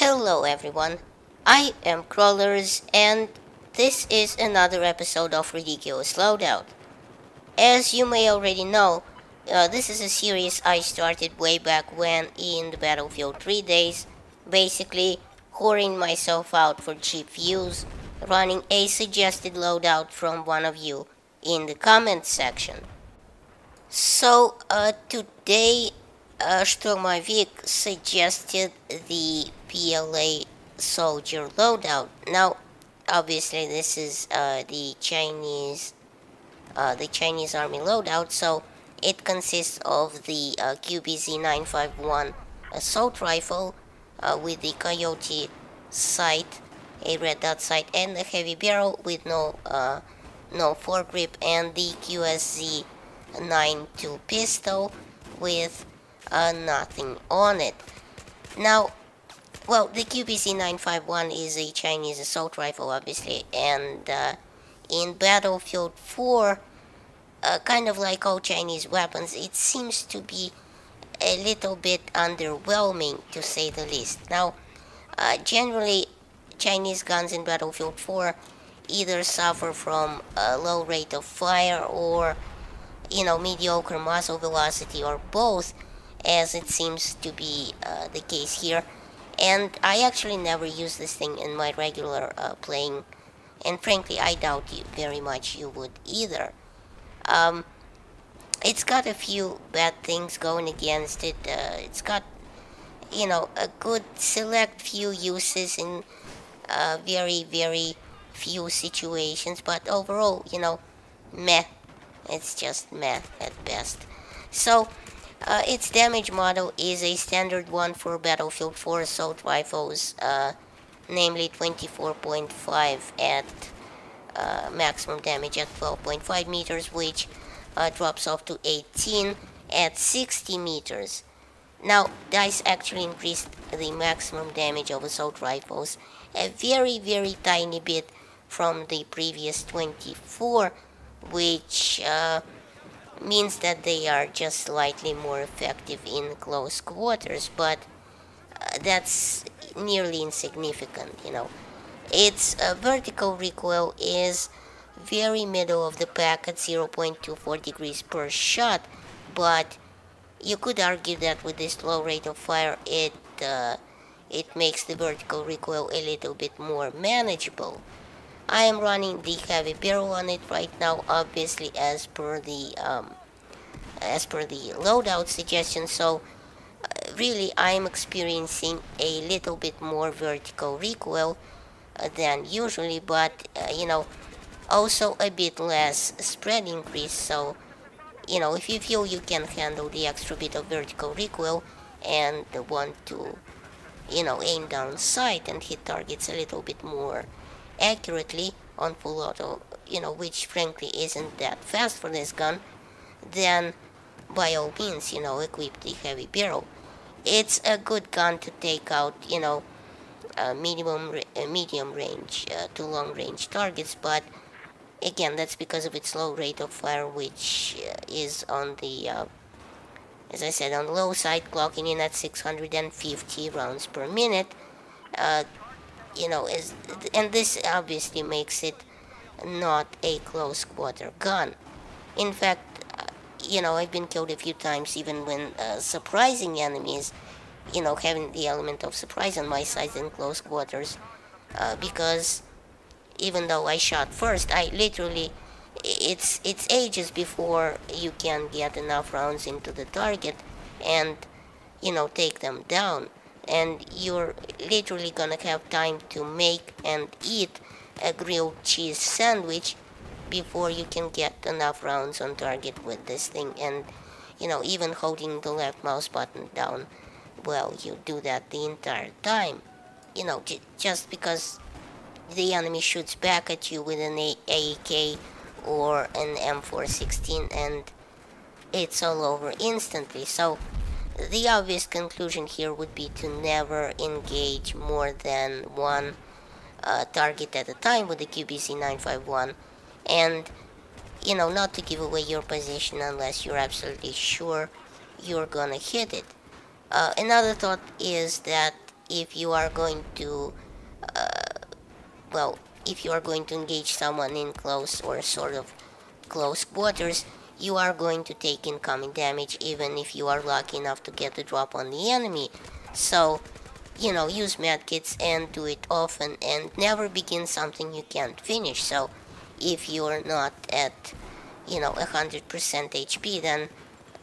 Hello everyone, I am Crawlers and this is another episode of Ridiculous Loadout. As you may already know, this is a series I started way back when in the Battlefield 3 days, basically whoring myself out for cheap views, running a suggested loadout from one of you in the comments section. So today Sturmovik suggested the PLA soldier loadout. Now, obviously, this is the Chinese army loadout. So it consists of the QBZ-951 assault rifle with the Coyote sight, a red dot sight, and a heavy barrel with no foregrip, and the QSZ-92 pistol with nothing on it. Now, well, the QBZ-951 is a Chinese assault rifle, obviously, and in Battlefield 4, kind of like all Chinese weapons, it seems to be a little bit underwhelming, to say the least. Now, generally, Chinese guns in Battlefield 4 either suffer from a low rate of fire or, mediocre muzzle velocity, or both, as it seems to be the case here. And I actually never use this thing in my regular playing, and frankly I doubt very much you would either. It's got a few bad things going against it. It's got, a good select few uses in very, very few situations, but overall, meh. It's just meh at best. So, its damage model is a standard one for Battlefield 4 assault rifles, namely 24.5 at maximum damage at 12.5 meters, which drops off to 18 at 60 meters. Now, DICE actually increased the maximum damage of assault rifles a very, very tiny bit from the previous 24, which means that they are just slightly more effective in close quarters, but that's nearly insignificant, Its vertical recoil is very middle of the pack at 0.24 degrees per shot, but you could argue that with this low rate of fire, it makes the vertical recoil a little bit more manageable. I am running the heavy barrel on it right now, obviously as per the loadout suggestion. So really, I am experiencing a little bit more vertical recoil than usually, but also a bit less spread increase. So if you feel you can handle the extra bit of vertical recoil and want to aim down sight and hit targets a little bit more accurately on full auto, which frankly isn't that fast for this gun, then by all means, equip the heavy barrel. It's a good gun to take out, medium range to long range targets, but again, that's because of its low rate of fire, which is on the, as I said, on the low side, clocking in at 650 rounds per minute. And this obviously makes it not a close quarter gun. In fact, I've been killed a few times even when surprising enemies, having the element of surprise on my side in close quarters, because even though I shot first, I literally, it's ages before you can get enough rounds into the target and, take them down. And you're literally gonna have time to make and eat a grilled cheese sandwich before you can get enough rounds on target with this thing. And even holding the left mouse button down, well, you do that the entire time. Just because the enemy shoots back at you with an AEK or an M416, and it's all over instantly. So the obvious conclusion here would be to never engage more than one target at a time with the QBZ-951, and not to give away your position unless you're absolutely sure you're gonna hit it. Another thought is that if you are going to, well, if you are going to engage someone in close or sort of close quarters, you are going to take incoming damage even if you are lucky enough to get a drop on the enemy. So, use medkits and do it often, and never begin something you can't finish. So, if you're not at, 100% HP, then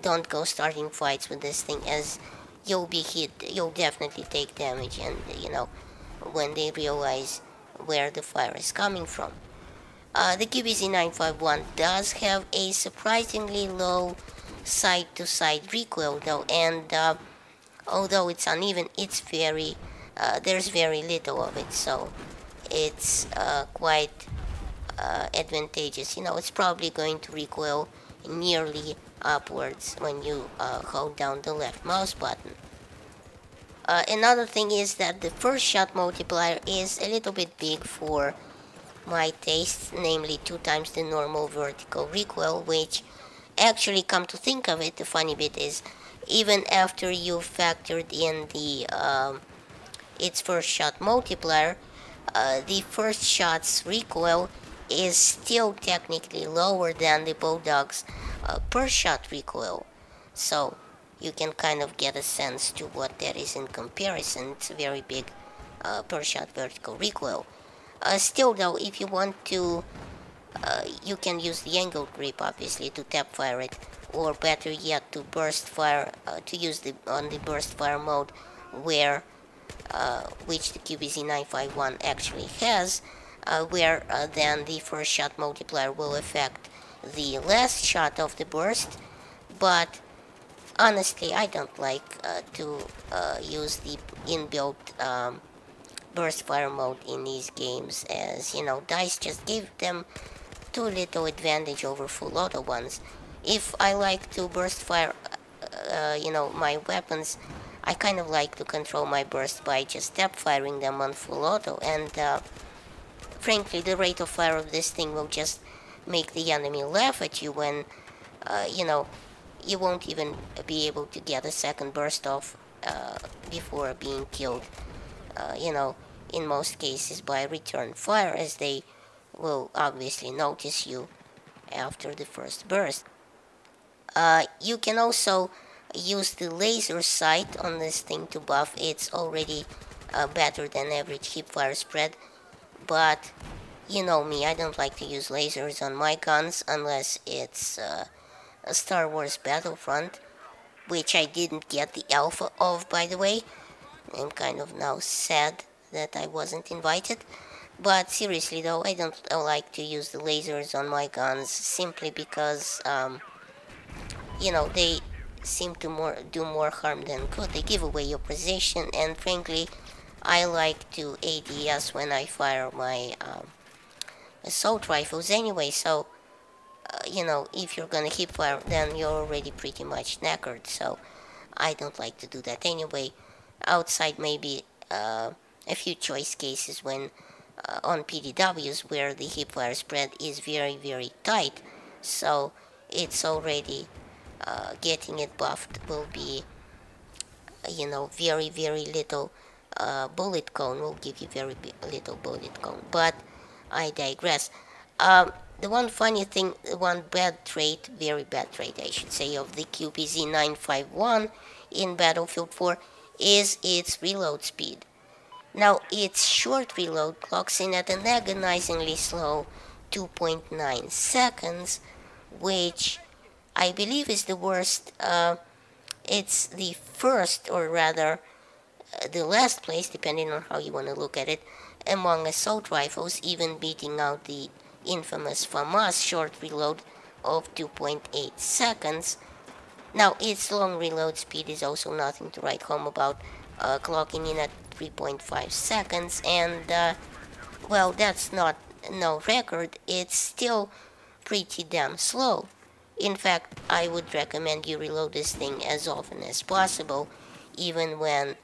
don't go starting fights with this thing, as you'll be hit, you'll definitely take damage, and, when they realize where the fire is coming from. The QBZ951 does have a surprisingly low side-to-side recoil though, and although it's uneven, there's very little of it, so it's quite advantageous. It's probably going to recoil nearly upwards when you hold down the left mouse button. Another thing is that the first shot multiplier is a little bit big for my taste, namely 2 times the normal vertical recoil, which actually, come to think of it, the funny bit is, even after you've factored in its first shot multiplier, the first shot's recoil is still technically lower than the Bulldog's per shot recoil. So you can kind of get a sense to what that is in comparison. It's a very big per shot vertical recoil. Still though, if you want to, you can use the angle grip obviously to tap fire it, or better yet to burst fire, to use on the burst fire mode, where which the QBZ951 actually has, where then the first shot multiplier will affect the last shot of the burst. But honestly, I don't like to use the inbuilt burst fire mode in these games, as DICE just give them too little advantage over full auto ones. If I like to burst fire my weapons, I kind of like to control my burst by just tap firing them on full auto, and frankly the rate of fire of this thing will just make the enemy laugh at you when you won't even be able to get a second burst off before being killed, in most cases by return fire, as they will obviously notice you after the first burst. You can also use the laser sight on this thing to buff. It's already better than average hipfire spread, but you know me, I don't like to use lasers on my guns unless it's a Star Wars Battlefront, which I didn't get the alpha of, by the way. I'm kind of now sad that I wasn't invited. But seriously though, I don't like to use the lasers on my guns, simply because, they seem to do more harm than good. They give away your position, and frankly, I like to ADS when I fire my assault rifles anyway, so, if you're gonna hip fire, then you're already pretty much knackered, so I don't like to do that anyway, outside maybe a few choice cases when on PDWs where the hipfire spread is very, very tight, so it's already getting it buffed will be, very, very little bullet cone, will give you very little bullet cone, but I digress. The one funny thing, one bad trait, very bad trait I should say, of the QBZ951 in Battlefield 4 is its reload speed. Now, its short reload clocks in at an agonizingly slow 2.9 seconds, which I believe is the worst. It's the first, or rather, the last place, depending on how you want to look at it, among assault rifles, even beating out the infamous FAMAS short reload of 2.8 seconds. Now, its long reload speed is also nothing to write home about, clocking in at 3.5 seconds, and well, that's not no record. It's still pretty damn slow. In fact, I would recommend you reload this thing as often as possible, even when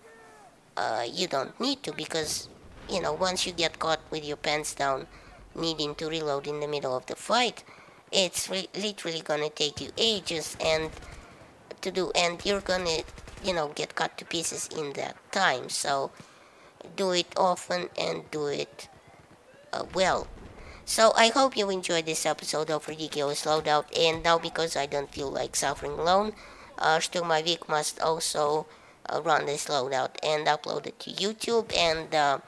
you don't need to, because once you get caught with your pants down needing to reload in the middle of the fight, it's literally gonna take you ages and you're gonna get cut to pieces in that time. So do it often, and do it well. So I hope you enjoyed this episode of Ridiculous Loadout, and now because I don't feel like suffering alone, Sturmavik must also run this loadout and upload it to YouTube, and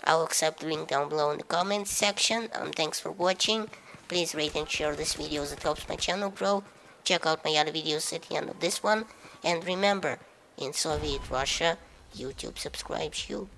I'll accept the link down below in the comments section. Thanks for watching. Please rate and share this video as it helps my channel grow. Check out my other videos at the end of this one, and remember, in Soviet Russia, YouTube subscribes you.